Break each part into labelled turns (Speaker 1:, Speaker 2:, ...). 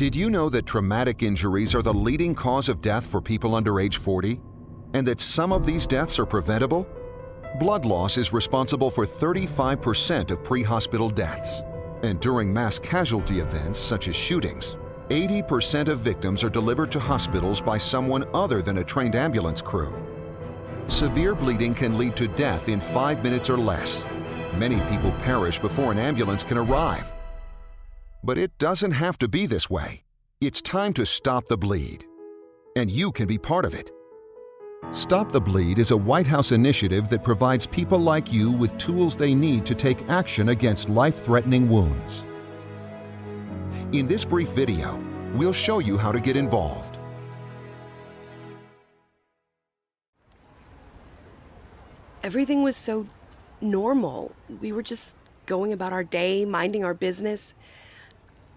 Speaker 1: Did you know that traumatic injuries are the leading cause of death for people under age 40? And that some of these deaths are preventable? Blood loss is responsible for 35% of pre-hospital deaths. And during mass casualty events such as shootings, 80% of victims are delivered to hospitals by someone other than a trained ambulance crew. Severe bleeding can lead to death in 5 minutes or less. Many people perish before an ambulance can arrive. But it doesn't have to be this way. It's time to stop the bleed. And you can be part of it. Stop the Bleed is a White House initiative that provides people like you with tools they need to take action against life-threatening wounds. In this brief video, we'll show you how to get involved.
Speaker 2: Everything was so normal. We were just going about our day, minding our business.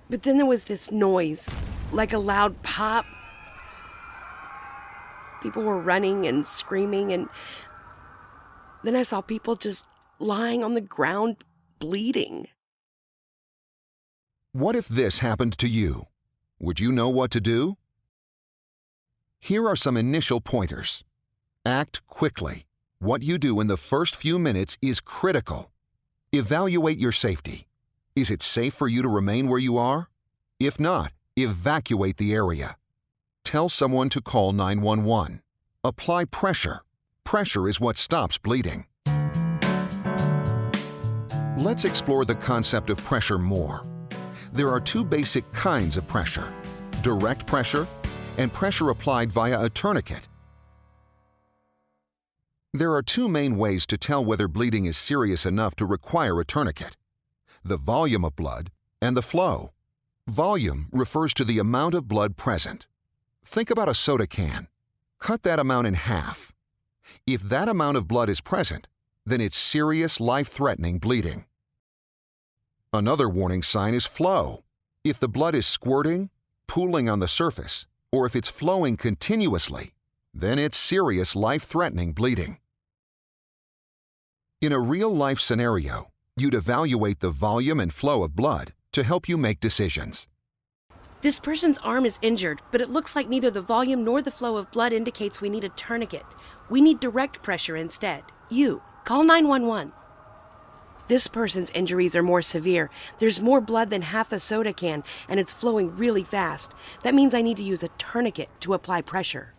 Speaker 2: But then there was this noise, like a loud pop. People were running and screaming, and then I saw people just lying on the ground, bleeding.
Speaker 1: What if this happened to you? Would you know what to do? Here are some initial pointers. Act quickly. What you do in the first few minutes is critical. Evaluate your safety. Is it safe for you to remain where you are? If not, evacuate the area. Tell someone to call 911. Apply pressure. Pressure is what stops bleeding. Let's explore the concept of pressure more. There are two basic kinds of pressure: direct pressure and pressure applied via a tourniquet. There are two main ways to tell whether bleeding is serious enough to require a tourniquet: the volume of blood and the flow. Volume refers to the amount of blood present. Think about a soda can. Cut that amount in half. If that amount of blood is present, then it's serious life-threatening bleeding. Another warning sign is flow. If the blood is squirting, pooling on the surface, or if it's flowing continuously, then it's serious life-threatening bleeding. In a real-life scenario, you'd evaluate the volume and flow of blood to help you make decisions.
Speaker 2: This person's arm is injured, but it looks like neither the volume nor the flow of blood indicates we need a tourniquet. We need direct pressure instead. You, call 911. This person's injuries are more severe. There's more blood than half a soda can, and it's flowing really fast. That means I need to use a tourniquet to apply pressure.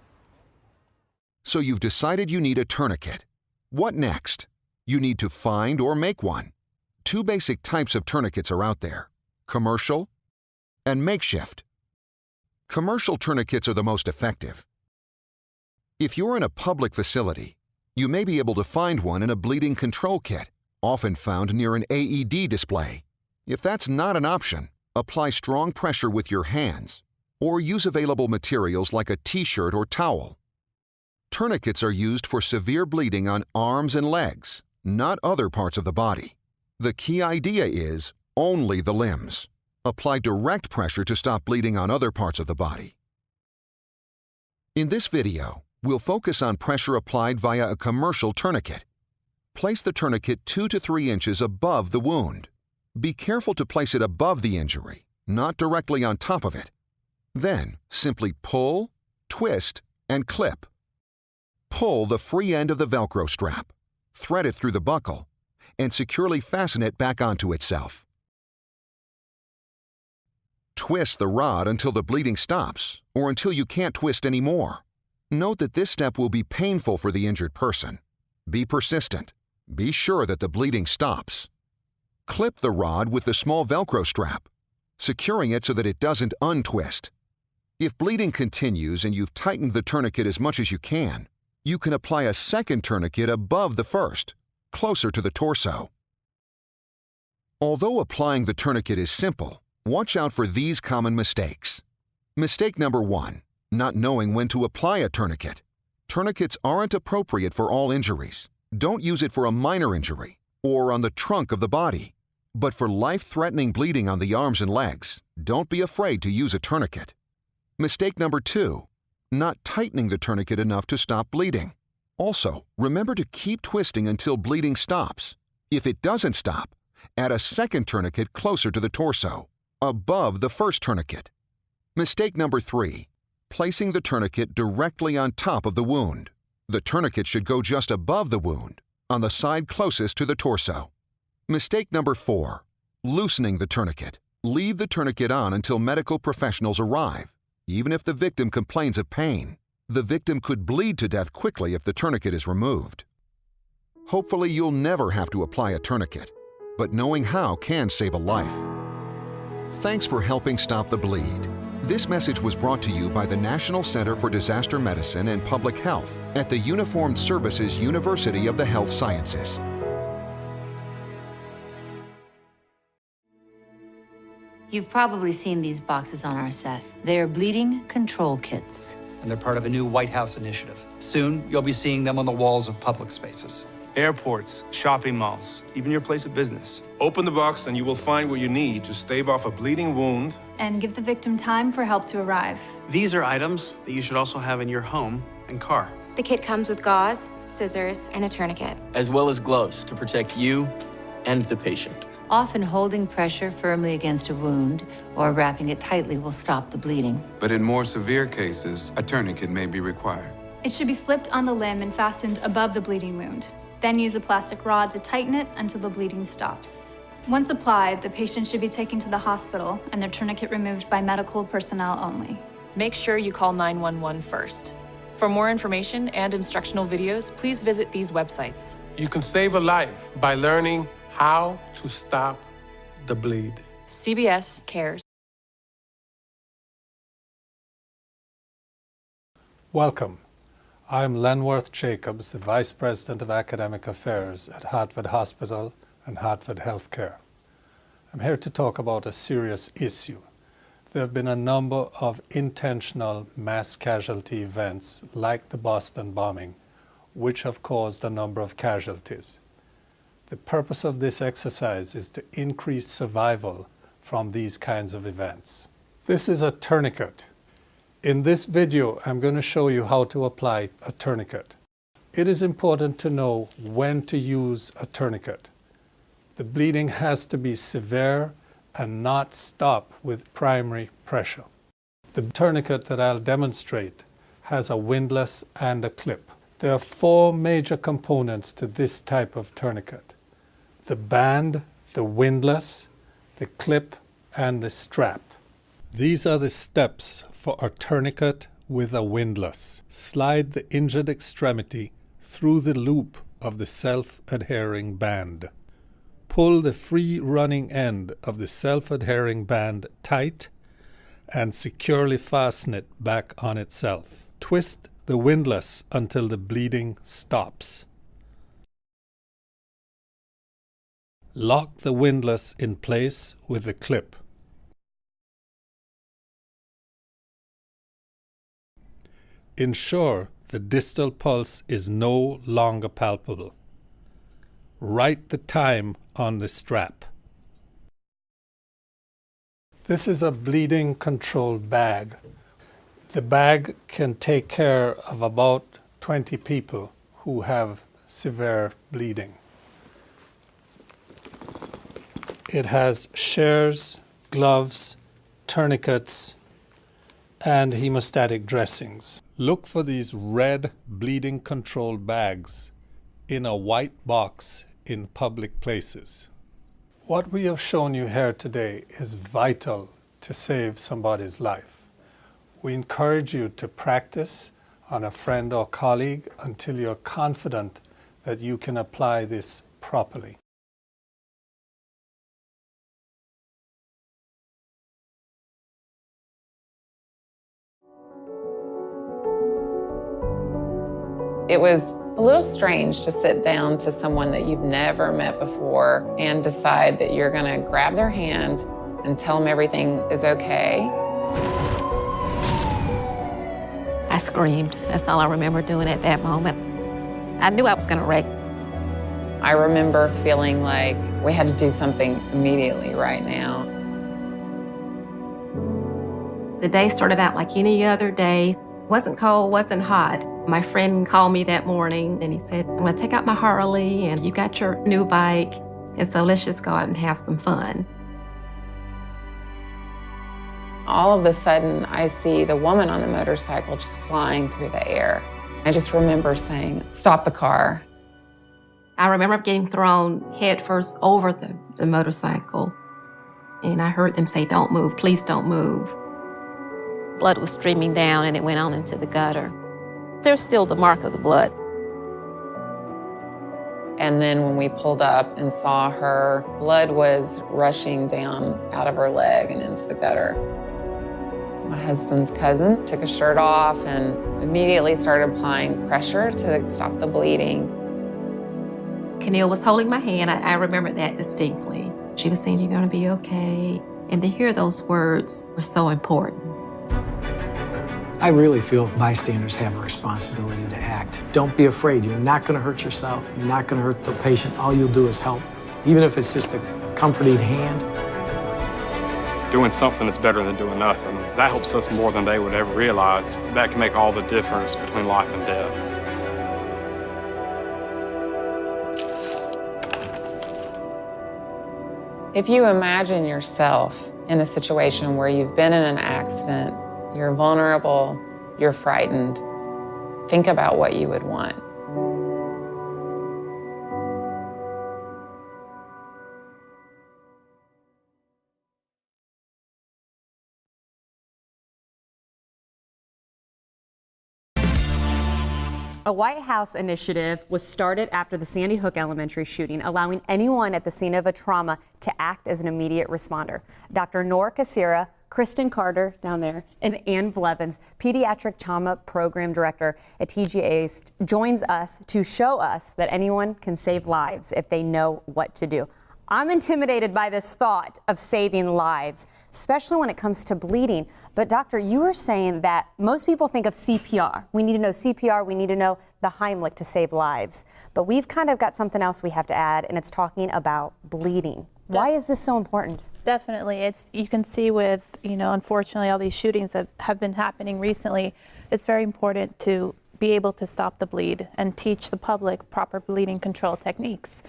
Speaker 1: So you've decided you need a tourniquet. What next? You need to find or make one. Two basic types of tourniquets are out there: commercial and makeshift. Commercial tourniquets are the most effective. If you're in a public facility, you may be able to find one in a bleeding control kit, often found near an AED display. If that's not an option, apply strong pressure with your hands, or use available materials like a t-shirt or towel. Tourniquets are used for severe bleeding on arms and legs, not other parts of the body. The key idea is only the limbs. Apply direct pressure to stop bleeding on other parts of the body. In this video, we'll focus on pressure applied via a commercial tourniquet. Place the tourniquet 2 to 3 inches above the wound. Be careful to place it above the injury, not directly on top of it. Then, simply pull, twist, and clip. Pull the free end of the Velcro strap, thread it through the buckle, and securely fasten it back onto itself. Twist the rod until the bleeding stops, or until you can't twist anymore. Note that this step will be painful for the injured person. Be persistent. Be sure that the bleeding stops. Clip the rod with the small Velcro strap, securing it so that it doesn't untwist. If bleeding continues and you've tightened the tourniquet as much as you can apply a second tourniquet above the first, closer to the torso. Although applying the tourniquet is simple, watch out for these common mistakes. Mistake number 1, not knowing when to apply a tourniquet. Tourniquets aren't appropriate for all injuries. Don't use it for a minor injury or on the trunk of the body. But for life-threatening bleeding on the arms and legs, don't be afraid to use a tourniquet. Mistake number 2, not tightening the tourniquet enough to stop bleeding. Also, remember to keep twisting until bleeding stops. If it doesn't stop, add a second tourniquet closer to the torso, above the first tourniquet. Mistake number 3. Placing the tourniquet directly on top of the wound. The tourniquet should go just above the wound, on the side closest to the torso. Mistake number 4. Loosening the tourniquet. Leave the tourniquet on until medical professionals arrive, even if the victim complains of pain. The victim could bleed to death quickly if the tourniquet is removed. Hopefully, you'll never have to apply a tourniquet, but knowing how can save a life. Thanks for helping stop the bleed. This message was brought to you by the National Center for Disaster Medicine and Public Health at the Uniformed Services University of the Health Sciences.
Speaker 3: You've probably seen these boxes on our set. They are bleeding control kits.
Speaker 4: And they're part of a new White House initiative. Soon, you'll be seeing them on the walls of public spaces.
Speaker 5: Airports, shopping malls, even your place of business. Open the box and you will find what you need to stave off a bleeding wound
Speaker 6: and give the victim time for help to arrive.
Speaker 7: These are items that you should also have in your home and car.
Speaker 8: The kit comes with gauze, scissors, and a tourniquet,
Speaker 9: as well as gloves to protect you and the patient.
Speaker 3: Often holding pressure firmly against a wound or wrapping it tightly will stop the bleeding.
Speaker 10: But in more severe cases, a tourniquet may be required.
Speaker 6: It should be slipped on the limb and fastened above the bleeding wound. Then use a plastic rod to tighten it until the bleeding stops. Once applied, the patient should be taken to the hospital and their tourniquet removed by medical personnel only.
Speaker 11: Make sure you call 911 first. For more information and instructional videos, please visit these websites.
Speaker 12: You can save a life by learning how to stop the bleed.
Speaker 11: CBS cares.
Speaker 13: Welcome. I'm Lenworth Jacobs, the Vice President of Academic Affairs at Hartford Hospital and Hartford Healthcare. I'm here to talk about a serious issue. There have been a number of intentional mass casualty events like the Boston bombing, which have caused a number of casualties. The purpose of this exercise is to increase survival from these kinds of events. This is a tourniquet. In this video, I'm going to show you how to apply a tourniquet. It is important to know when to use a tourniquet. The bleeding has to be severe and not stop with primary pressure. The tourniquet that I'll demonstrate has a windlass and a clip. There are 4 major components to this type of tourniquet: the band, the windlass, the clip, and the strap. These are the steps for a tourniquet with a windlass. Slide the injured extremity through the loop of the self-adhering band. Pull the free running end of the self-adhering band tight and securely fasten it back on itself. Twist the windlass until the bleeding stops. Lock the windlass in place with the clip. Ensure the distal pulse is no longer palpable. Write the time on the strap. This is a bleeding control bag. The bag can take care of about 20 people who have severe bleeding. It has shears, gloves, tourniquets, and hemostatic dressings. Look for these red bleeding control bags in a white box in public places. What we have shown you here today is vital to save somebody's life. We encourage you to practice on a friend or colleague until you're confident that you can apply this properly.
Speaker 14: It was a little strange to sit down to someone that you've never met before and decide that you're going to grab their hand and tell them everything is okay.
Speaker 15: I screamed. That's all I remember doing at that moment. I knew I was going to wreck.
Speaker 14: I remember feeling like we had to do something immediately right now.
Speaker 15: The day started out like any other day. Wasn't cold, wasn't hot. My friend called me that morning and he said, I'm going to take out my Harley and you got your new bike. And so let's just go out and have some fun.
Speaker 14: All of a sudden, I see the woman on the motorcycle just flying through the air. I just remember saying, "Stop the car."
Speaker 15: I remember getting thrown headfirst over the motorcycle, and I heard them say, "Don't move, please don't move."
Speaker 16: Blood was streaming down and it went on into the gutter. There's still the mark of the blood.
Speaker 14: And then when we pulled up and saw her, blood was rushing down out of her leg and into the gutter. My husband's cousin took his shirt off and immediately started applying pressure to stop the bleeding.
Speaker 15: Keneal was holding my hand. I remember that distinctly. She was saying, "You're going to be okay." And to hear those words were so important.
Speaker 17: I really feel bystanders have a responsibility to act. Don't be afraid. You're not going to hurt yourself. You're not going to hurt the patient. All you'll do is help, even if it's just a comforting hand.
Speaker 18: Doing something is better than doing nothing. That helps us more than they would ever realize. That can make all the difference between life and death.
Speaker 14: If you imagine yourself in a situation where you've been in an accident, you're vulnerable, you're frightened, think about what you would want.
Speaker 19: A White House initiative was started after the Sandy Hook Elementary shooting, allowing anyone at the scene of a trauma to act as an immediate responder. Dr. Nora Kassira, Kristen Carter down there, and Ann Blevins, Pediatric Trauma Program Director at TGA, joins us to show us that anyone can save lives if they know what to do. I'm intimidated by this thought of saving lives, especially when it comes to bleeding. But doctor, you were saying that most people think of CPR. We need to know CPR, we need to know the Heimlich to save lives. But we've kind of got something else we have to add, and it's talking about bleeding. Why is this so important?
Speaker 20: Definitely. You can see with, unfortunately all these shootings that have been happening recently, it's very important to be able to stop the bleed and teach the public proper bleeding control techniques.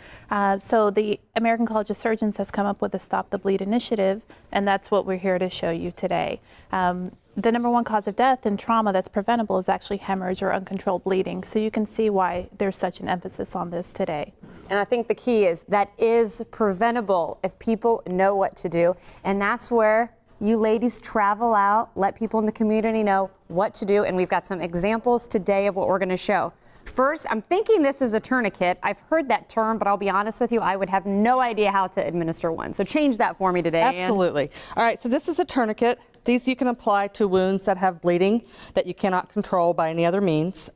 Speaker 20: So the American College of Surgeons has come up with a Stop the Bleed initiative, and that's what we're here to show you today. The number one cause of death in trauma that's preventable is actually hemorrhage or uncontrolled bleeding. So you can see why there's such an emphasis on this today.
Speaker 19: And I think the key is that is preventable if people know what to do. And that's where you ladies travel out, let people in the community know what to do. And we've got some examples today of what we're going to show. First, I'm thinking this is a tourniquet. I've heard that term, but I'll be honest with you, I would have no idea how to administer one. So change that for me today, Ann.
Speaker 21: Absolutely. All right, so this is a tourniquet. These you can apply to wounds that have bleeding that you cannot control by any other means.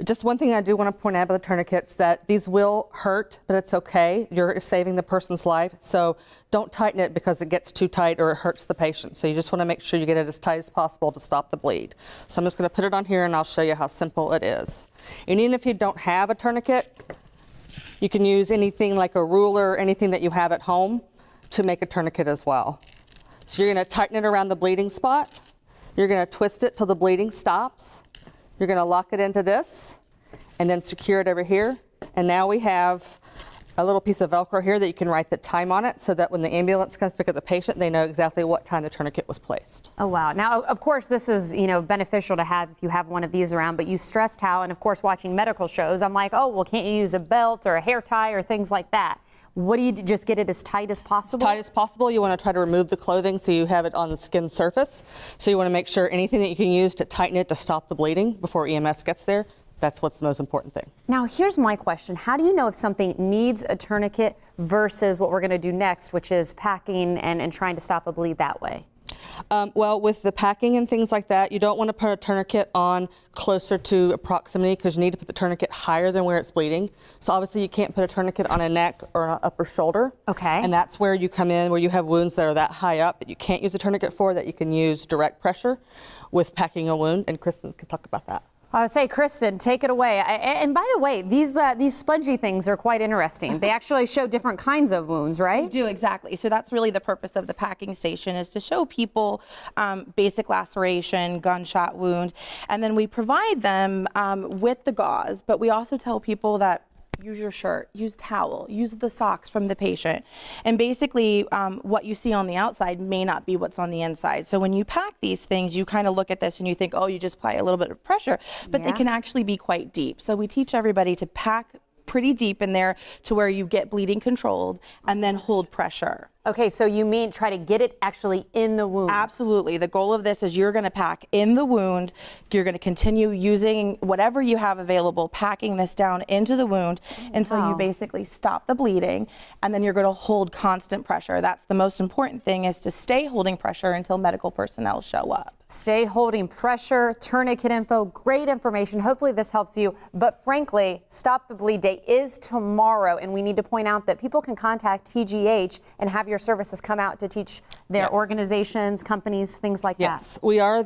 Speaker 21: Just one thing I do want to point out about the tourniquets, that these will hurt, but it's okay. You're saving the person's life. So don't tighten it because it gets too tight or it hurts the patient. So you just want to make sure you get it as tight as possible to stop the bleed. So I'm just going to put it on here and I'll show you how simple it is. And even if you don't have a tourniquet, you can use anything like a ruler, anything that you have at home to make a tourniquet as well. So you're going to tighten it around the bleeding spot. You're going to twist it till the bleeding stops. You're going to lock it into this and then secure it over here. And now we have a little piece of Velcro here that you can write the time on it so that when the ambulance comes to pick up the patient, they know exactly what time the tourniquet was placed.
Speaker 19: Oh, wow. Now, of course, this is, beneficial to have if you have one of these around, but you stressed how, and of course, watching medical shows, I'm like, oh, well, can't you use a belt or a hair tie or things like that? What do you do? Just get it as tight as possible?
Speaker 21: As tight as possible. You want to try to remove the clothing so you have it on the skin surface. So you want to make sure anything that you can use to tighten it to stop the bleeding before EMS gets there, that's what's the most important thing.
Speaker 19: Now, here's my question. How do you know if something needs a tourniquet versus what we're going to do next, which is packing and trying to stop a bleed that way?
Speaker 21: Well, with the packing and things like that, you don't want to put a tourniquet on closer to a proximity because you need to put the tourniquet higher than where it's bleeding. So obviously you can't put a tourniquet on a neck or an upper shoulder.
Speaker 19: Okay.
Speaker 21: And that's where you come in, where you have wounds that are that high up that you can't use a tourniquet for, that you can use direct pressure with packing a wound. And Kristen can talk about that.
Speaker 19: I would say, Kristen, take it away. And by the way, these spongy things are quite interesting. They actually show different kinds of wounds, right?
Speaker 22: They do, exactly. So that's really the purpose of the packing station, is to show people basic laceration, gunshot wound, and then we provide them with the gauze, but we also tell people that use your shirt, use towel, use the socks from the patient. And basically what you see on the outside may not be what's on the inside. So when you pack these things, you kind of look at this and you think, oh, you just apply a little bit of pressure, but they can actually be quite deep. So we teach everybody to pack pretty deep in there to where you get bleeding controlled and then hold pressure.
Speaker 19: Okay, so you mean try to get it actually in the wound?
Speaker 22: Absolutely. The goal of this is you're going to pack in the wound. You're going to continue using whatever you have available, packing this down into the wound until you basically stop the bleeding, and then you're going to hold constant pressure. That's the most important thing, is to stay holding pressure until medical personnel show up.
Speaker 19: Stay holding pressure, tourniquet info, great information. Hopefully this helps you. But frankly, Stop the Bleed Day is tomorrow, and we need to point out that people can contact TGH and have your services come out to teach their organizations, companies, things like that.
Speaker 21: We are